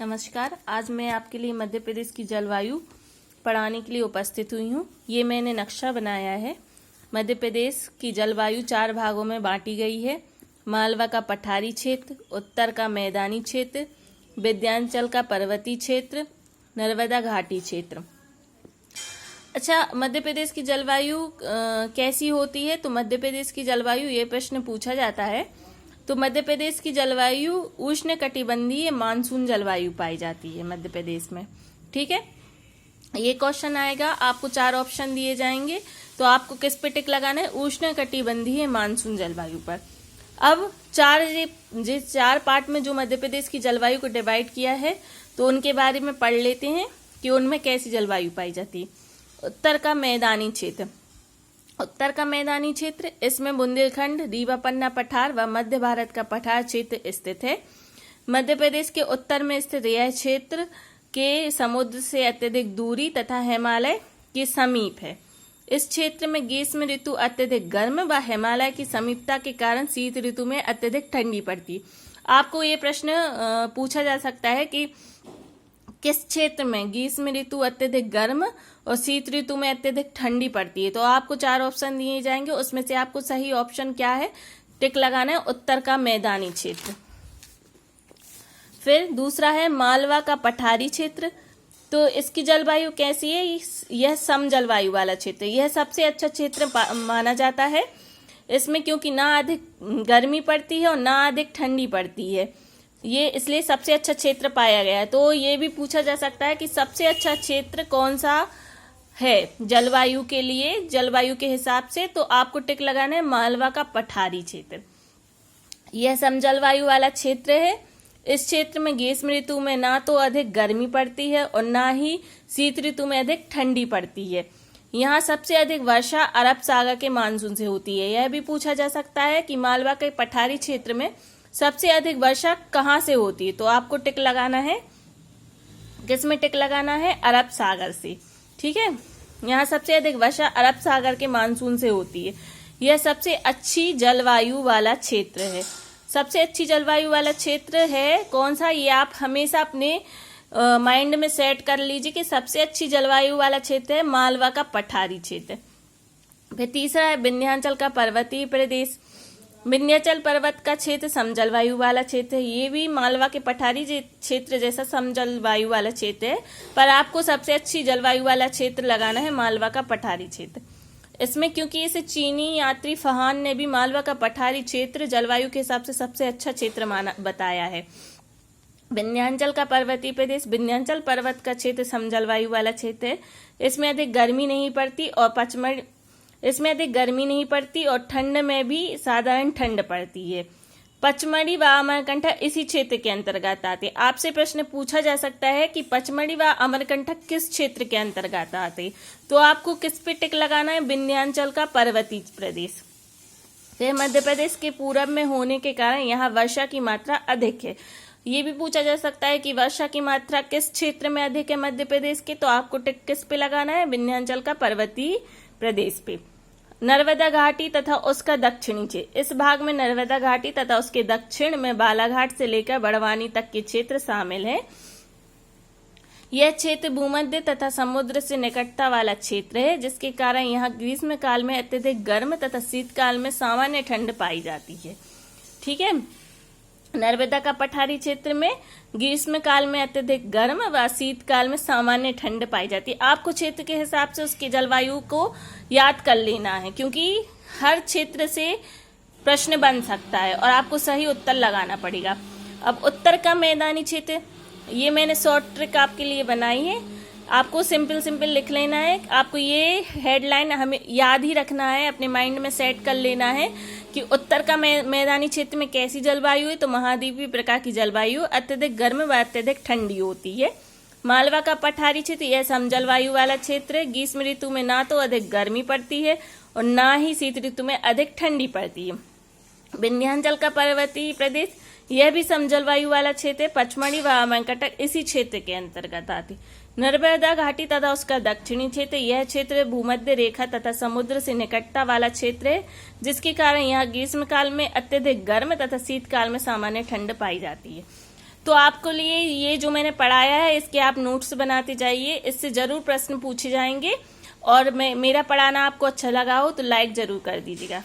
नमस्कार। आज मैं आपके लिए मध्य प्रदेश की जलवायु पढ़ाने के लिए उपस्थित हुई हूँ। ये मैंने नक्शा बनाया है। मध्य प्रदेश की जलवायु 4 भागों में बांटी गई है। मालवा का पठारी क्षेत्र, उत्तर का मैदानी क्षेत्र, विंध्याचल का पर्वतीय क्षेत्र, नर्मदा घाटी क्षेत्र। अच्छा, मध्य प्रदेश की जलवायु कैसी होती है? तो मध्य प्रदेश की जलवायु, ये प्रश्न पूछा जाता है। तो मध्य प्रदेश की जलवायु उष्णकटिबंधीय मानसून जलवायु पाई जाती है मध्य प्रदेश में। ठीक है, ये क्वेश्चन आएगा, आपको 4 ऑप्शन दिए जाएंगे, तो आपको किस पे टिक लगाना है? उष्णकटिबंधीय मानसून जलवायु पर। अब 4 पार्ट में जो मध्य प्रदेश की जलवायु को डिवाइड किया है, तो उनके बारे में पढ़ लेते हैं कि उनमें कैसी जलवायु पाई जाती है। उत्तर का मैदानी क्षेत्र, उत्तर का मैदानी क्षेत्र, इसमें बुंदेलखंड, रीवा पन्ना पठार व मध्य भारत का पठार क्षेत्र स्थित है। मध्य प्रदेश के उत्तर में स्थित यह क्षेत्र के समुद्र से अत्यधिक दूरी तथा हिमालय के समीप है। इस क्षेत्र में ग्रीष्म ऋतु अत्यधिक गर्म व हिमालय की समीपता के कारण शीत ऋतु में अत्यधिक ठंडी पड़ती है। आपको ये प्रश्न पूछा जा सकता है कि किस क्षेत्र में ग्रीष्म ऋतु अत्यधिक गर्म और शीत ऋतु में अत्यधिक ठंडी पड़ती है। तो आपको 4 ऑप्शन दिए जाएंगे, उसमें से आपको सही ऑप्शन क्या है टिक लगाना है? उत्तर का मैदानी क्षेत्र। फिर दूसरा है मालवा का पठारी क्षेत्र। तो इसकी जलवायु कैसी है? यह सम जलवायु वाला क्षेत्र, यह सबसे अच्छा क्षेत्र माना जाता है। इसमें क्योंकि ना अधिक गर्मी पड़ती है और ना अधिक ठंडी पड़ती है, ये इसलिए सबसे अच्छा क्षेत्र पाया गया है। तो ये भी पूछा जा सकता है कि सबसे अच्छा क्षेत्र कौन सा है जलवायु के लिए, जलवायु के हिसाब से। तो आपको टिक लगाना है मालवा का पठारी क्षेत्र। यह समजलवायु वाला क्षेत्र है। इस क्षेत्र में ग्रीष्म ऋतु में ना तो अधिक गर्मी पड़ती है और ना ही शीत ऋतु में अधिक ठंडी पड़ती है। यहाँ सबसे अधिक वर्षा अरब सागर के मानसून से होती है। यह भी पूछा जा सकता है कि मालवा के पठारी क्षेत्र में सबसे अधिक वर्षा कहाँ से होती है। तो आपको टिक लगाना है, किसमें टिक लगाना है? अरब सागर से। ठीक है, यहाँ सबसे अधिक वर्षा अरब सागर के मानसून से होती है। यह सबसे अच्छी जलवायु वाला क्षेत्र है। सबसे अच्छी जलवायु वाला क्षेत्र है कौन सा? ये आप हमेशा अपने माइंड में सेट कर लीजिए कि सबसे अच्छी जलवायु वाला क्षेत्र है मालवा का पठारी क्षेत्र। फिर तीसरा है विंध्याचल का पर्वतीय प्रदेश। विंध्याचल पर्वत का क्षेत्र समजलवायु वाला क्षेत्र है। ये भी मालवा के पठारी क्षेत्र जैसा समजलवायु वाला क्षेत्र है, पर आपको सबसे अच्छी जलवायु वाला क्षेत्र लगाना है मालवा का पठारी क्षेत्र। इसमें क्योंकि इसे चीनी यात्री फहान ने भी मालवा का पठारी क्षेत्र जलवायु के हिसाब से सबसे अच्छा क्षेत्र बताया है। विंध्याचल का पर्वतीय प्रदेश, विंध्याचल पर्वत का क्षेत्र समजलवायु वाला क्षेत्र है। इसमें अधिक गर्मी नहीं पड़ती और ठंड में भी साधारण ठंड पड़ती है। पचमढ़ी व अमरकंटक इसी क्षेत्र के अंतर्गत आते। आपसे प्रश्न पूछा जा सकता है कि पचमढ़ी व अमरकंटक किस क्षेत्र के अंतर्गत आते, तो आपको किस पे टिक लगाना है? विंध्याचल का पर्वतीय प्रदेश। फिर मध्य प्रदेश के पूरब में होने के कारण यहाँ वर्षा की मात्रा अधिक है। ये भी पूछा जा सकता है कि वर्षा की मात्रा किस क्षेत्र में अधिक है मध्य प्रदेश के, तो आपको टिक किस पे लगाना है? विंध्याचल का पर्वतीय प्रदेश पे। नर्मदा घाटी तथा उसका दक्षिणी क्षेत्र, इस भाग में नर्मदा घाटी तथा उसके दक्षिण में बालाघाट से लेकर बड़वानी तक के क्षेत्र शामिल है। यह क्षेत्र भूमध्य तथा समुद्र से निकटता वाला क्षेत्र है, जिसके कारण यहाँ ग्रीष्म काल में अत्यधिक गर्म तथा शीतकाल में सामान्य ठंड पाई जाती है। ठीक है, नर्मदा का पठारी क्षेत्र में ग्रीष्म काल में अत्यधिक गर्म व शीतकाल में सामान्य ठंड पाई जाती है। आपको क्षेत्र के हिसाब से उसकी जलवायु को याद कर लेना है, क्योंकि हर क्षेत्र से प्रश्न बन सकता है और आपको सही उत्तर लगाना पड़ेगा। अब उत्तर का मैदानी क्षेत्र, ये मैंने शॉर्ट ट्रिक आपके लिए बनाई है। आपको सिंपल लिख लेना है। आपको ये हेडलाइन हमें याद ही रखना है, अपने माइंड में सेट कर लेना है कि उत्तर का मैदानी क्षेत्र में कैसी जलवायु है। तो महाद्वीपीय प्रकार की जलवायु अत्यधिक गर्म व अत्यधिक ठंडी होती है। मालवा का पठारी क्षेत्र यह समजलवायु वाला क्षेत्र है। ग्रीष्म ऋतु में ना तो अधिक गर्मी पड़ती है और ना ही शीत ऋतु में अधिक ठंडी पड़ती है। विंध्याचल का पर्वतीय प्रदेश यह भी समजलवायु वाला क्षेत्र है। पचमढ़ी व अमरकंटक इसी क्षेत्र के अंतर्गत आती। नर्मदा घाटी तथा उसका दक्षिणी क्षेत्र, यह क्षेत्र भूमध्य रेखा तथा समुद्र से निकटता वाला क्षेत्र है, जिसके कारण यहाँ ग्रीष्म काल में अत्यधिक गर्म तथा शीतकाल में सामान्य ठंड पाई जाती है। तो आपको लिए ये जो मैंने पढ़ाया है इसके आप नोट्स बनाते जाइए, इससे जरूर प्रश्न पूछे जाएंगे। और मेरा पढ़ाना आपको अच्छा लगा हो तो लाइक जरूर कर दीजिएगा।